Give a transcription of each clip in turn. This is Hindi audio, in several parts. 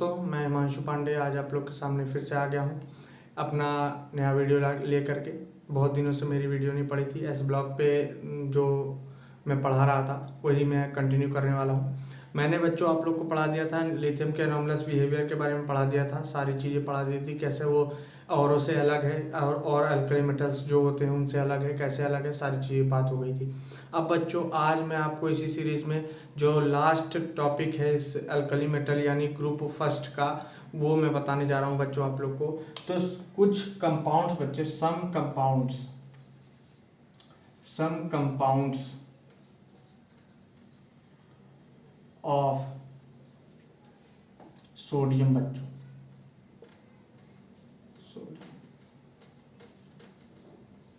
दोस्तों, मैं हिमांशु पांडे आज आप लोग के सामने फिर से आ गया हूँ अपना नया वीडियो ले करके। बहुत दिनों से मेरी वीडियो नहीं पड़ी थी। एस ब्लॉग पे जो मैं पढ़ा रहा था वही मैं कंटिन्यू करने वाला हूँ। मैंने बच्चों आप लोग को पढ़ा दिया था लिथियम के एनॉमलस बिहेवियर के बारे में पढ़ा दिया था, सारी चीज़ें पढ़ा दी थी, कैसे वो औरों से अलग है और अल्कली मेटल्स जो होते हैं उनसे अलग है, कैसे अलग है, सारी चीज़ें बात हो गई थी। अब बच्चों आज मैं आपको इसी सीरीज़ में जो लास्ट टॉपिक है इस अल्कली मेटल यानी ग्रुप फर्स्ट का, वो मैं बताने जा रहा हूँ बच्चों आप लोग को। तो कुछ कंपाउंड्स बच्चे, सम कंपाउंड्स ऑफ सोडियम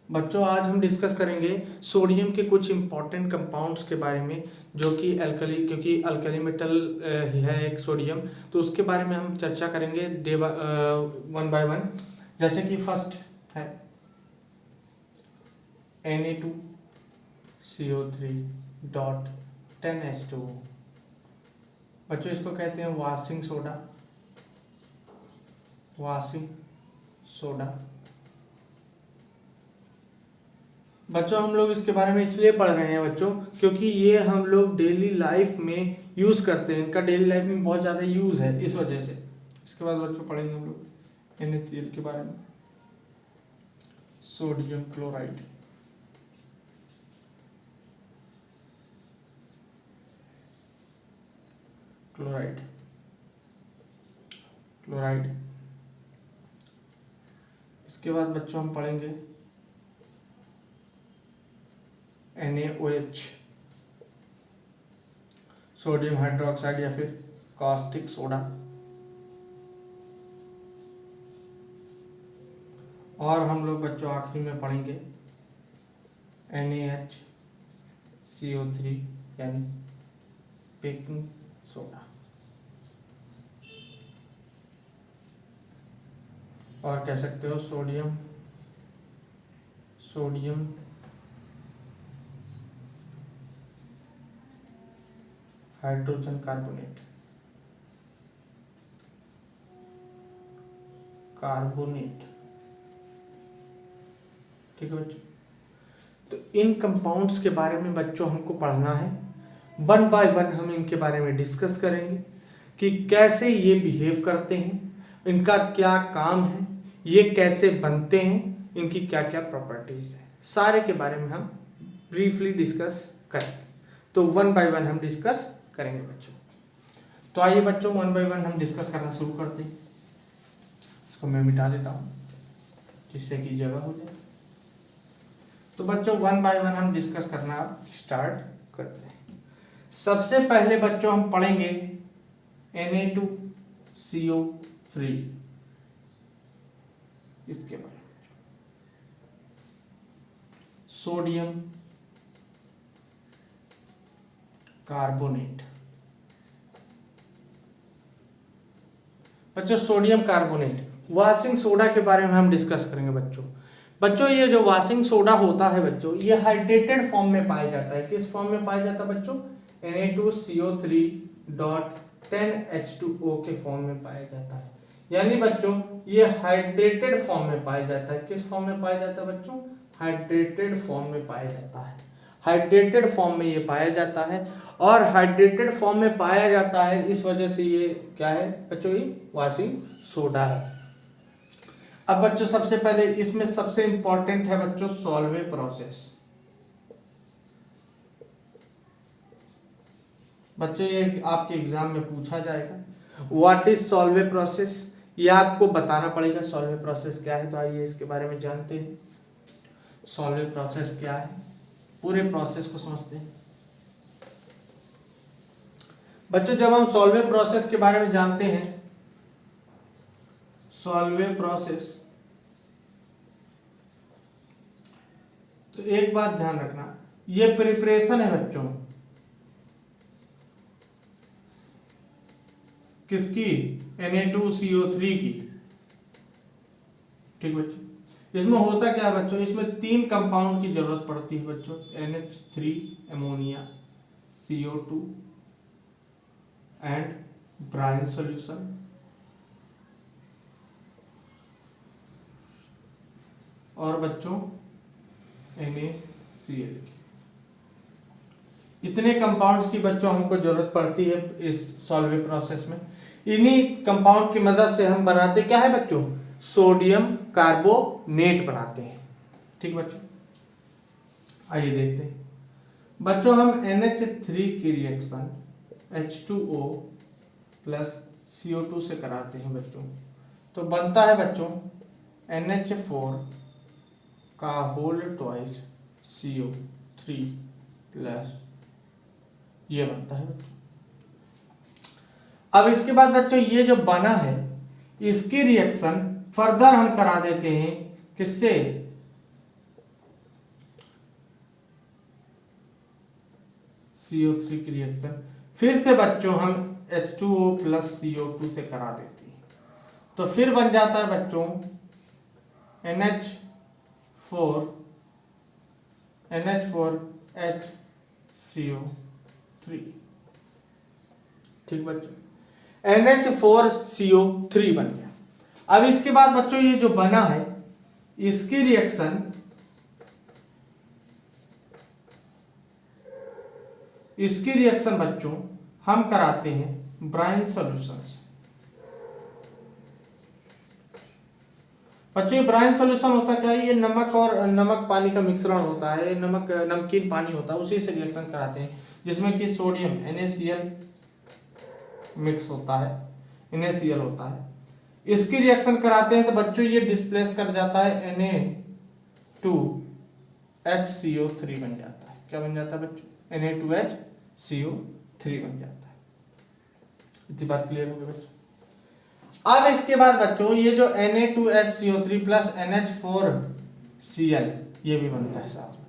बच्चों, आज हम डिस्कस करेंगे सोडियम के कुछ इंपॉर्टेंट कंपाउंड्स के बारे में जो कि क्योंकि अल्कली मेटल है एक सोडियम, तो उसके बारे में हम चर्चा करेंगे वन बाय वन। जैसे कि फर्स्ट है Na2CO3.10H2O बच्चों, इसको कहते हैं वाशिंग सोडा। बच्चों हम लोग इसके बारे में इसलिए पढ़ रहे हैं बच्चों क्योंकि ये हम लोग डेली लाइफ में यूज करते हैं, इनका डेली लाइफ में बहुत ज़्यादा यूज है, इस वजह से। इसके बाद बच्चों पढ़ेंगे हम लोग NaCl के बारे में, सोडियम क्लोराइड। इसके बाद बच्चों हम पढ़ेंगे NaOH, सोडियम हाइड्रोक्साइड या फिर कास्टिक सोडा। और हम लोग बच्चों आखिरी में पढ़ेंगे NaHCO3 यानी बेकिंग सोडा। और कह सकते हो सोडियम हाइड्रोजन कार्बोनेट। ठीक है बच्चों, तो इन कंपाउंड्स के बारे में बच्चों हमको पढ़ना है। वन बाय वन हम इनके बारे में डिस्कस करेंगे कि कैसे ये बिहेव करते हैं, इनका क्या काम है, ये कैसे बनते हैं, इनकी क्या क्या प्रॉपर्टीज है, सारे के बारे में हम ब्रीफली डिस्कस करेंगे। तो वन बाय वन हम डिस्कस करेंगे बच्चों। तो आइए बच्चों वन बाय वन हम डिस्कस करना शुरू करते हैं। इसको मैं मिटा देता हूँ जिससे कि जगह हो जाए। तो बच्चों वन बाय वन हम डिस्कस करना अब स्टार्ट करते हैं। सबसे पहले बच्चों हम पढ़ेंगे Na2CO3, इसके बारे में सोडियम कार्बोनेट। बच्चों सोडियम कार्बोनेट वाशिंग सोडा के बारे में हम डिस्कस करेंगे बच्चों। ये जो वाशिंग सोडा होता है बच्चों, ये हाइड्रेटेड फॉर्म में पाया जाता है। किस फॉर्म में पाया जाता है बच्चों? Na2CO3.10H2O के फॉर्म में पाया जाता है। यानी बच्चों ये हाइड्रेटेड फॉर्म में पाया जाता है। किस फॉर्म में पाया जाता है बच्चों? हाइड्रेटेड फॉर्म में पाया जाता है। हाइड्रेटेड फॉर्म में ये पाया जाता है, और हाइड्रेटेड फॉर्म में पाया जाता है इस वजह से ये क्या है बच्चों? ये वाशिंग सोडा है। अब बच्चों सबसे पहले इसमें सबसे इंपॉर्टेंट है बच्चों सॉल्वे प्रोसेस। बच्चों ये आपके एग्जाम में पूछा जाएगा, व्हाट इज सॉल्वे प्रोसेस, ये आपको बताना पड़ेगा सॉल्वे प्रोसेस क्या है। तो आइए इसके बारे में जानते हैं सॉल्वे प्रोसेस क्या है, पूरे प्रोसेस को समझते हैं बच्चों। जब हम सॉल्वे प्रोसेस के बारे में जानते हैं, सॉल्वे प्रोसेस, तो एक बात ध्यान रखना, ये प्रिपरेशन है बच्चों किसकी? Na2CO3 की। ठीक बच्चों, इसमें होता क्या है बच्चों? इसमें 3 कंपाउंड की जरूरत पड़ती है बच्चों, NH3 ammonia, CO2 and brine solution और बच्चों NaCl की। इतने कंपाउंड्स की बच्चों हमको जरूरत पड़ती है इस सॉल्वेंट प्रोसेस में। इन्हीं कंपाउंड की मदद से हम बनाते क्या है बच्चों, सोडियम कार्बोनेट बनाते हैं। ठीक बच्चों, आइए देखते हैं बच्चों, हम NH3 की रिएक्शन H2O प्लस CO2 से कराते हैं बच्चों, तो बनता है बच्चों NH4 का होल ट्वाइस CO3 प्लस, ये बनता है बच्चों। अब इसके बाद बच्चों ये जो बना है इसकी रिएक्शन फर्दर हम करा देते हैं किससे, CO3 की रिएक्शन फिर से बच्चों हम H2O प्लस CO2 से करा देते हैं, तो फिर बन जाता है बच्चों NH4HCO3। ठीक बच्चों, NH4CO3 बन गया। अब इसके बाद बच्चों ये जो बना है इसकी रिएक्शन बच्चों हम कराते हैं ब्राइन सॉल्यूशन से। बच्चों ये ब्राइन सॉल्यूशन होता क्या है, ये नमक और नमक पानी का मिश्रण होता है, नमकीन पानी होता है, उसी से रिएक्शन कराते हैं जिसमें कि सोडियम NaCl मिक्स होता है, NaCl होता है। इसकी रिएक्शन कराते हैं तो बच्चों ये डिस्प्लेस कर जाता है Na2HCO3 बन जाता है। क्या बन जाता है बच्चों, Na2HCO3 बन जाता है। इतनी बात क्लियर हो गई बच्चों। अब इसके बाद बच्चों ये जो Na2HCO3 प्लस NH4Cl ये भी बनता है साथ में,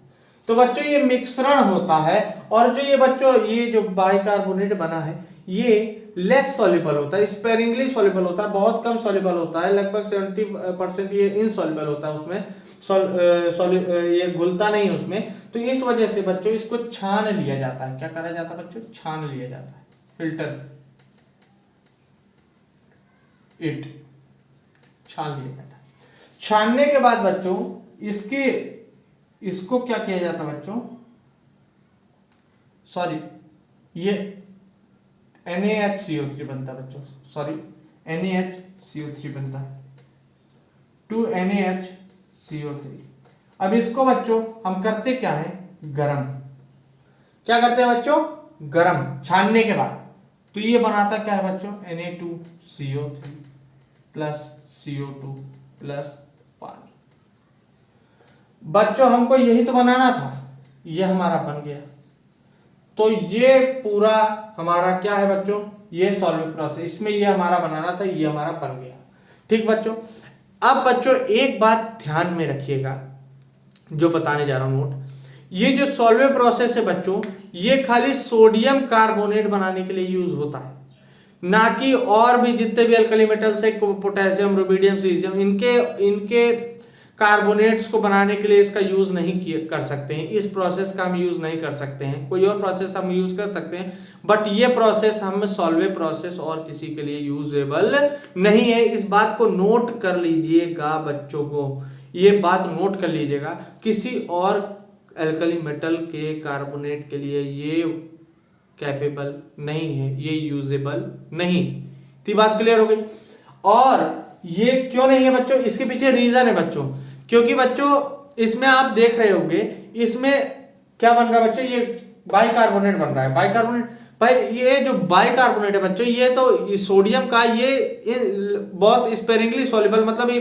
तो बच्चों ये मिश्रण होता है। और जो ये बच्चों ये जो बाइकार्बोनेट बना है ये लेस सॉल्युबल होता है, स्पेरिंगली सॉल्युबल होता है, बहुत कम सॉल्युबल होता है, लगभग 70% ये इनसॉल्युबल होता है, उसमें ये घुलता नहीं है उसमें। तो इस वजह से बच्चों इसको छान लिया जाता है। क्या करा जाता है बच्चों, छान लिया जाता है, फिल्टर इट छान लिया जाता है। छानने के बाद बच्चों इसको क्या किया जाता है बच्चों, सॉरी ये NaHCO3 बनता है बच्चों, सॉरी NaHCO3 बनता है 2NaHCO3। अब इसको बच्चों हम करते क्या है, गरम। क्या करते हैं बच्चों, गरम, छानने के बाद। तो ये बनाता क्या है बच्चों, Na2CO3 प्लस CO2 प्लस पानी। बच्चों हमको यही तो बनाना था, ये हमारा बन गया। तो ये पूरा हमारा क्या है बच्चों, ये सॉल्वेंट प्रोसेस, इसमें ये हमारा बनाना था, ये हमारा बन गया। ठीक बच्चों, अब बच्चों एक बात ध्यान में रखिएगा जो बताने जा रहा हूं नोट, ये जो सॉल्वेंट प्रोसेस है बच्चों ये खाली सोडियम कार्बोनेट बनाने के लिए यूज होता है, ना कि और भी जितने भी अल्कली मेटल्स है, पोटेशियम, रुबिडियम, सीजियम, इनके कार्बोनेट्स को बनाने के लिए इसका यूज नहीं कर सकते हैं। इस प्रोसेस का हम यूज नहीं कर सकते हैं, कोई और प्रोसेस हम यूज कर सकते हैं, बट ये प्रोसेस हम सॉल्वेंट प्रोसेस और किसी के लिए यूजेबल नहीं है। इस बात को नोट कर लीजिएगा बच्चों को, ये बात नोट कर लीजिएगा, किसी और अल्कली मेटल के कार्बोनेट के लिए ये कैपेबल नहीं है, ये यूजेबल नहीं। तो बात क्लियर हो गई। और ये क्यों नहीं है बच्चों, इसके पीछे रीजन है बच्चों, क्योंकि बच्चों इसमें आप देख रहे होंगे इसमें क्या बन रहा है बच्चों, ये बाइकार्बोनेट बन रहा है। बाइकार्बोनेट भाई, ये जो बाइकार्बोनेट है बच्चों ये तो सोडियम का ये बहुत स्पेरिंगली सॉल्युबल, मतलब ये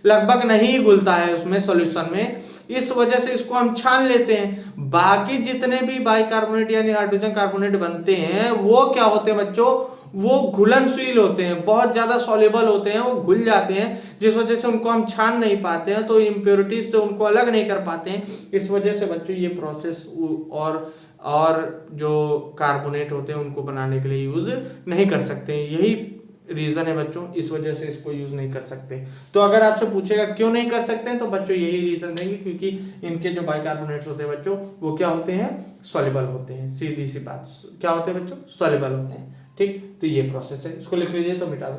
लगभग नहीं घुलता है उसमें सॉल्यूशन में, इस वजह से इसको हम छान लेते हैं। बाकी जितने भी बाइकार्बोनेट यानी हाइड्रोजन कार्बोनेट बनते हैं वो क्या होते हैं बच्चों, वो घुलनशील होते हैं, बहुत ज्यादा सॉल्युबल होते हैं, वो घुल जाते हैं, जिस वजह से उनको हम छान नहीं पाते हैं, तो इम्प्योरिटीज से उनको अलग नहीं कर पाते हैं। इस वजह से बच्चों ये प्रोसेस और जो कार्बोनेट होते हैं उनको बनाने के लिए यूज नहीं कर सकते हैं, यही रीजन है बच्चों, इस वजह से इसको यूज नहीं कर सकते। तो अगर आपसे पूछेगा क्यों नहीं कर सकते हैं तो बच्चों यही रीजन देंगे, क्योंकि इनके जो बाइकार्बोनेट्स होते हैं बच्चों वो क्या होते हैं, सॉल्युबल होते हैं। सीधी सी बात, क्या होते हैं बच्चों, सॉल्युबल होते हैं। ठीक, तो ये प्रोसेस है, इसको लिख लीजिए तो मिटा दो।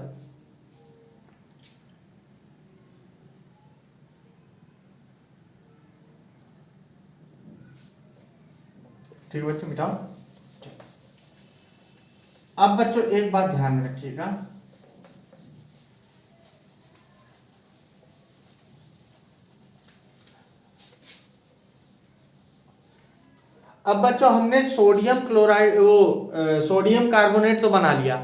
ठीक है बच्चों, मिटाओ। अब बच्चों एक बात ध्यान में रखिएगा, अब बच्चों हमने सोडियम क्लोराइड सोडियम कार्बोनेट तो बना लिया।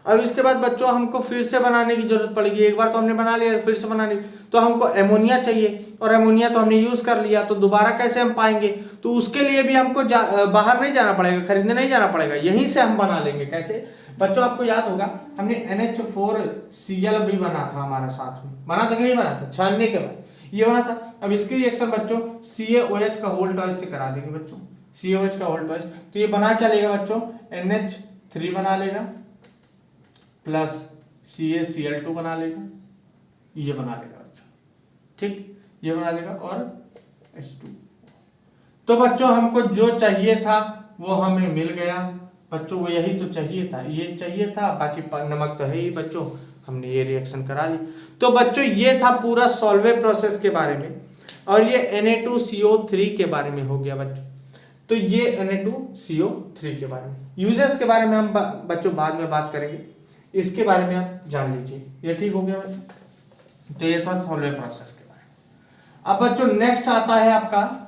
अब इसके बाद बच्चों हमको फिर से बनाने की जरूरत पड़ेगी। एक बार तो हमने बना लिया, फिर से बनाने तो हमको एमोनिया चाहिए, और एमोनिया तो हमने यूज कर लिया, तो दोबारा कैसे हम पाएंगे? तो उसके लिए भी हमको बाहर नहीं जाना पड़ेगा, खरीदने नहीं जाना पड़ेगा, यहीं से हम बना लेंगे। कैसे बच्चों? आपको याद होगा हमने NH4Cl भी बना था हमारा साथ में, बना था कि नहीं बना था? छानने के बाद ये बना था। अब इसकी रिएक्शन बच्चों CaOH का होल टॉइस से करा देंगे बच्चों, CaOH का होल टॉइस। तो ये बना क्या लेगा बच्चों? NH3 बना लेगा प्लस CaCl2 बना लेगा, ये बना लेगा बच्चों, ठीक, ये बना लेगा, और H2। तो बच्चों हमको जो चाहिए था वो हमें मिल गया बच्चों, वो यही तो चाहिए था, ये चाहिए था, बाकी नमक तो है ही बच्चों, हमने ये रिएक्शन करा ली। तो बच्चों ये था पूरा सॉल्वे प्रोसेस के बारे में, और ये Na2CO3 के बारे में हो गया बच्चों। तो ये Na2CO3 के बारे में, यूजेस के बारे में हम बच्चों बाद में बात करेंगे, इसके बारे में आप जान लीजिए, ये ठीक हो गया बच्चों। तो ये था सॉल्वे प्रोसेस के बारे में। अब बच्चों नेक्स्ट आता है आपका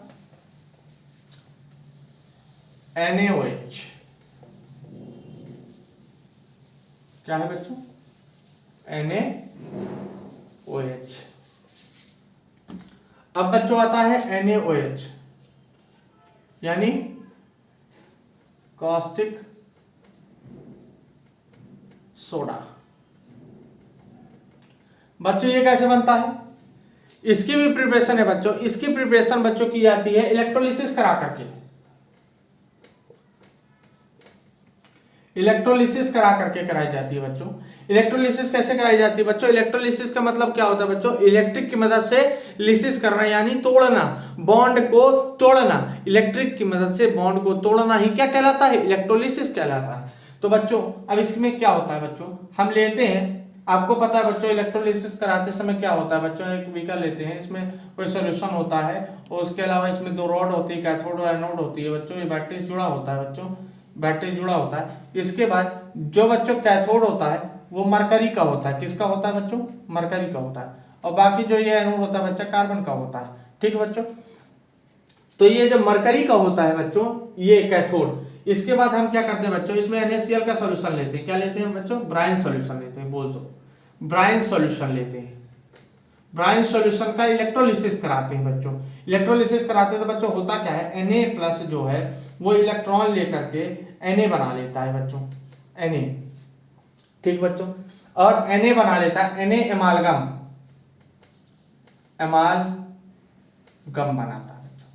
NaOH। क्या है बच्चों? NaOH। अब बच्चों आता है NaOH यानी कॉस्टिक सोडा। बच्चों ये कैसे बनता है? इसकी भी प्रिपरेशन है बच्चों, इसकी प्रिपरेशन बच्चों की जाती है इलेक्ट्रोलिसिस करा करके, इलेक्ट्रोलिसिस करा करके कराई जाती है बच्चों। इलेक्ट्रोलिसिस कैसे कराई जाती है बच्चों? इलेक्ट्रोलिसिस का मतलब क्या होता है बच्चों? इलेक्ट्रिक की मदद से लिसिस करना, यानी तोड़ना, बॉन्ड को तोड़ना। इलेक्ट्रिक की मदद से बॉन्ड को तोड़ना ही क्या कहलाता है? इलेक्ट्रोलिसिस कहलाता है। तो बच्चों अब इसमें क्या होता है बच्चों? हम लेते हैं, आपको पता है बच्चों इलेक्ट्रोलिसिस कराते समय क्या होता है बच्चों? एक बीकर लेते हैं, इसमें कोई सोल्यूशन होता है, और उसके अलावा इसमें दो रॉड होती है, कैथोड और एनोड होती है बच्चों, ये बैटरी से जुड़ा होता है बच्चों, बैटरी जुड़ा होता है। इसके बाद जो बच्चों कैथोड होता है वो मरकरी का होता है। किसका होता है बच्चों? मरकरी का होता है। और बाकी जो ये एनोड होता है बच्चा, कार्बन का होता है। ठीक है बच्चों, तो ये जो मरकरी का होता है बच्चों, ये कैथोड। इसके बाद हम क्या करते हैं बच्चों? इसमें NaCl का सॉल्यूशन लेते हैं। क्या लेते हैं बच्चों? ब्राइन सॉल्यूशन लेते हैं। बोल दो, ब्राइन सॉल्यूशन लेते हैं। ब्राइन सॉल्यूशन का इलेक्ट्रोलिसिस कराते हैं बच्चों। इलेक्ट्रोलिसिस कराते हैं तो बच्चों होता क्या है? Na+ जो है वो इलेक्ट्रॉन लेकर के Na बना लेता है बच्चों, Na। ठीक बच्चों, और Na बना लेता है, Na एमालगम, एमालगम बनाता है बच्चों,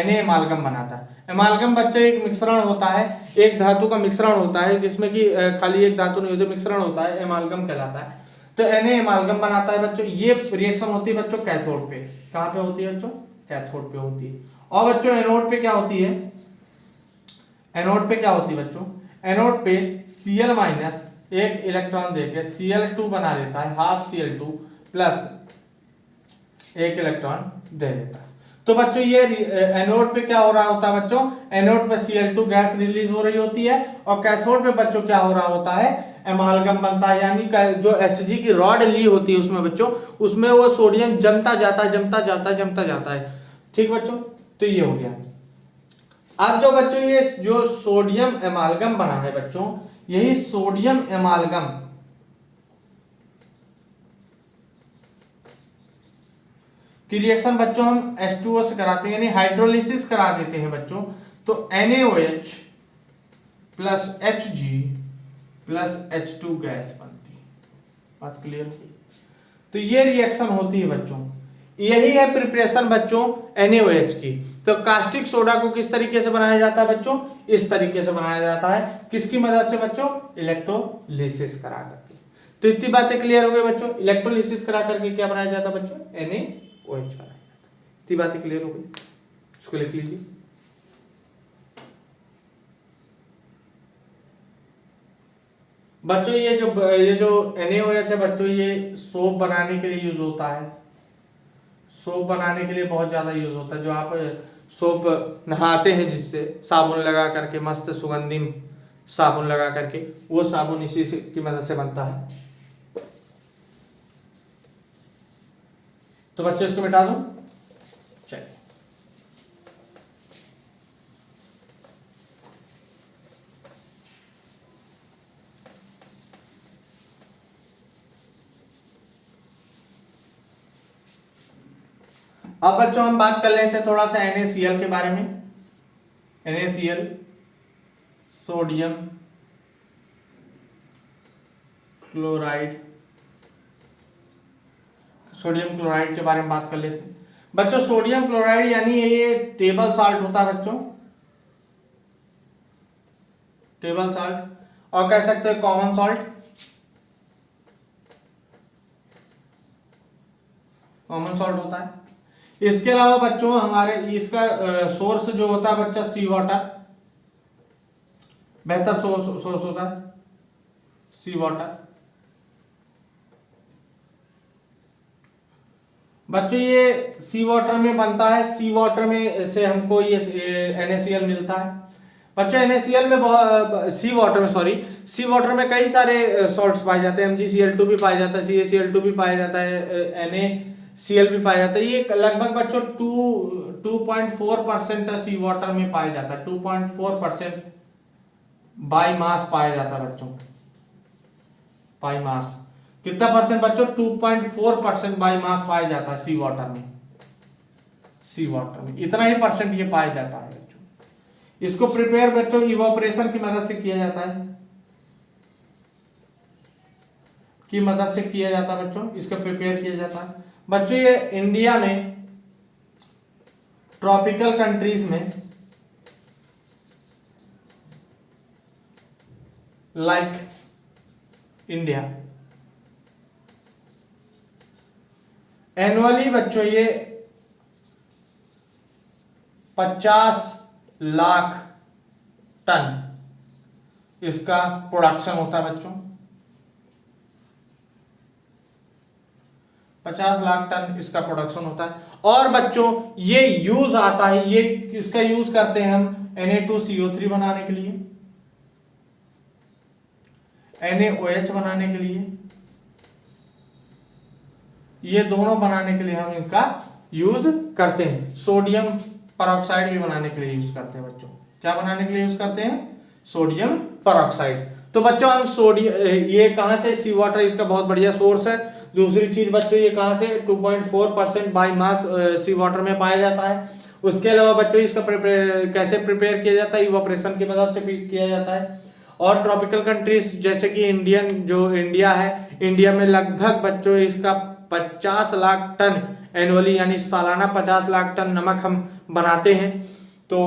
Na एमालगम बनाता है। एमालगम बच्चे एक मिश्रण होता है, एक धातु का मिश्रण होता है, जिसमें कि खाली एक धातु नहीं होती, मिश्रण होता है, एमालगम कहलाता है। तो Na एमालगम बनाता है बच्चों। ये रिएक्शन होती है बच्चों कैथोड पे। कहां पे होती है बच्चों? कैथोड पे होती है। और बच्चों एनोड पे क्या होती है? एनोड पे क्या होती है बच्चों? एनोड पे Cl- एक इलेक्ट्रॉन देके Cl2 बना लेता है, हाफ Cl2 प्लस एक इलेक्ट्रॉन दे देता है। तो बच्चों ये एनोड पे क्या हो रहा होता है बच्चों? एनोड पे Cl2 गैस रिलीज हो रही होती है, और कैथोड पे बच्चों क्या हो रहा होता है? एमालगम बनता है, यानी जो Hg की रॉड ली होती है उसमें बच्चों, उसमें वो सोडियम जमता जाता है, जमता जाता है, जमता जाता है। ठीक बच्चों, तो ये हो गया। अब जो बच्चों ये जो सोडियम एमालगम बना है बच्चों, यही सोडियम एमालगम की रिएक्शन बच्चों हम H2O से कराते हैं, यानी हाइड्रोलिसिस करा देते हैं बच्चों। तो NaOH plus Hg plus H2 gas बनती है। बात क्लियर हो गई? तो ये रिएक्शन होती है बच्चों, यही है प्रिपरेशन बच्चों NaOH की। तो कास्टिक सोडा को किस तरीके से बनाया जाता है बच्चों? इस तरीके से बनाया जाता है। किसकी मदद से बच्चों? इलेक्ट्रोलिसिस करा करके। तो इतनी बातें क्लियर हो गई बच्चों। इलेक्ट्रोलिसिस करा करके क्या बनाया जाता है बच्चों? NaOH बनाया जाता है। इतनी बातें क्लियर हो गई, इसको लिख लीजिए। बच्चों ये जो NaOH है बच्चों, ये सोप बनाने के लिए यूज होता है। सोप बनाने के लिए बहुत ज्यादा यूज होता है। जो आप सोप नहाते हैं जिससे, साबुन लगा करके, मस्त सुगंधित साबुन लगा करके, वो साबुन इसी की मदद से बनता है। तो बच्चों इसको मिटा दूं, चलिए। अब बच्चों हम बात कर लेते हैं थोड़ा सा NaCl के बारे में। NaCl sodium chloride, sodium chloride के बारे में बात कर लेते हैं। बच्चों सोडियम क्लोराइड यानी ये टेबल साल्ट होता है बच्चों, टेबल साल्ट, और कह सकते हैं कॉमन सॉल्ट, कॉमन सॉल्ट होता है। इसके अलावा बच्चों हमारे इसका सोर्स जो होता है बच्चा सी वाटर, बेहतर सोर्स होता है सी वाटर। बच्चों ये सी वाटर में बनता है, सी वाटर में से हमको ये NaCl मिलता है। बच्चों NaCl में सी वाटर में, सॉरी, सी वाटर में कई सारे सॉल्ट्स पाए जाते हैं। MgCl2 भी पाया जाता है, CaCl2 भी पाया जाता है, NaCl भी पाया जाता है। ये लगभग बच्चों 2.4% सी वाटर में पाया जाता है, 2.4% बाई मास पाया जाता है बच्चों, बाई मास। कितना परसेंट बच्चों? 2.4% बाई मास पाया जाता है सी वाटर में, सी वाटर में इतना ही परसेंट ये पाया जाता है बच्चों। इसको प्रिपेयर बच्चों इवोपरेशन की मदद से किया जाता है, की मदद से किया जाता है बच्चों, इसको प्रिपेयर किया जाता है। बच्चों ये इंडिया में ट्रॉपिकल कंट्रीज में लाइक इंडिया एनुअली बच्चों ये 50 लाख टन इसका प्रोडक्शन होता है बच्चों, 50 लाख टन इसका प्रोडक्शन होता है। और बच्चों ये यूज आता है, ये इसका यूज करते हैं हम Na2CO3 बनाने के लिए, NaOH बनाने के लिए, ये दोनों बनाने के लिए हम इनका यूज करते हैं। सोडियम परऑक्साइड भी बनाने के लिए यूज करते हैं बच्चों। क्या बनाने के लिए यूज करते हैं? Sodium peroxide. तो बच्चों हम सोडियम, ये कहां से? सी वाटर इसका बहुत बढ़िया सोर्स है। दूसरी चीज बच्चों ये कहां से? 2.4% बाई मास सी वाटर में पाया जाता है। उसके अलावा बच्चों इसका कैसे प्रिपेयर किया जाता है? इवोपरेशन की मदद से किया जाता है। और ट्रॉपिकल कंट्रीज जैसे कि इंडिया है, इंडिया में लगभग बच्चों इसका 50 लाख टन एनुअली यानी सालाना 50 लाख टन नमक हम बनाते हैं। तो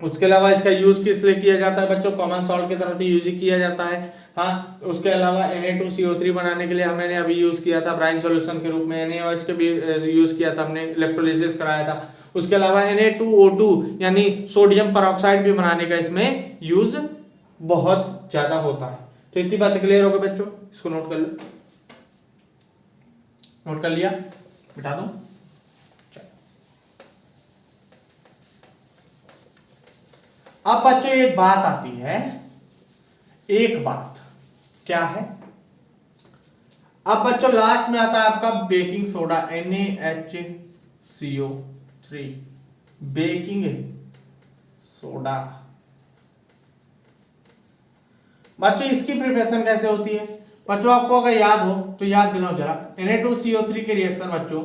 उसके अलावा इसका यूज किस लिए किया जाता है बच्चों? कॉमन सॉल्ट की तरह तो यूज ही किया जाता है। हाँ, उसके अलावा Na2CO3 बनाने के लिए हमने अभी यूज किया था ब्राइन सॉल्यूशन के रूप में, NaOH के भी यूज किया था, हमने इलेक्ट्रोलिसिस कराया था। उसके अलावा Na2O2 यानी सोडियम परऑक्साइड भी बनाने का इसमें यूज बहुत ज्यादा होता है। तो इतनी बात क्लियर हो गई बच्चों, इसको नोट कर लो। नोट कर लिया? बिठा दो। अब बच्चों एक बात आती है, एक बात क्या है? अब बच्चों लास्ट में आता है आपका baking soda, NaHCO3, baking soda. बच्चों इसकी प्रिपरेशन कैसे होती है? बच्चों आपको अगर याद हो तो याद दिलाओ जरा। Na2CO3 के रिएक्शन बच्चों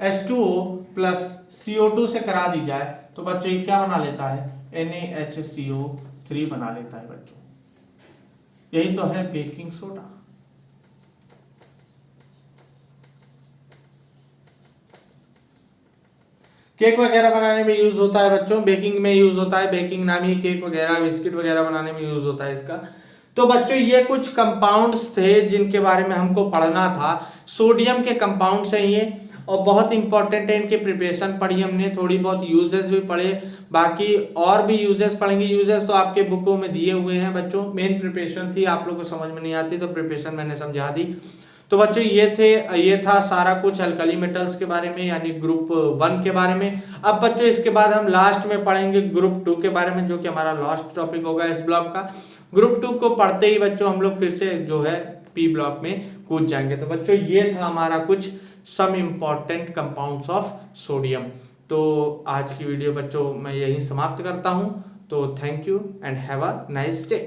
H2O प्लस CO2 से करा दी जाए तो बच्चों ये क्या बना लेता है? NaHCO3 बना लेता है बच्चों। यही तो है बेकिंग सोडा। केक वगैरह बनाने में यूज होता है बच्चों, बेकिंग में यूज होता है, बेकिंग नामी केक वगैरह, बिस्किट वगैरह बनाने में यूज होता है इसका। तो बच्चों ये कुछ कंपाउंड्स थे जिनके बारे में हमको पढ़ना था। सोडियम के कंपाउंड्स हैं ये, और बहुत इंपॉर्टेंट है। इनके प्रिपरेशन पढ़ी हमने, थोड़ी बहुत यूजेस भी पढ़े, बाकी और भी यूजेस पढ़ेंगे। यूजेस तो आपके बुकों में दिए हुए हैं बच्चों। मेन प्रिपरेशन थी, आप लोग को समझ में नहीं आती तो प्रिपरेशन मैंने समझा दी। तो बच्चों ये था सारा कुछ अल्कली मेटल्स के बारे में, यानी ग्रुप 1 के बारे में। अब बच्चों इसके बाद हम लास्ट में पढ़ेंगे ग्रुप 2 के बारे में, जो कि हमारा लास्ट टॉपिक होगा इस ब्लॉक का। ग्रुप 2 को पढ़ते ही बच्चों हम लोग फिर से जो है पी ब्लॉक में कूद जाएंगे। तो बच्चों ये था हमारा कुछ some important compounds of sodium. तो आज की वीडियो बच्चों मैं यहीं समाप्त करता हूं। तो thank you and have a nice day.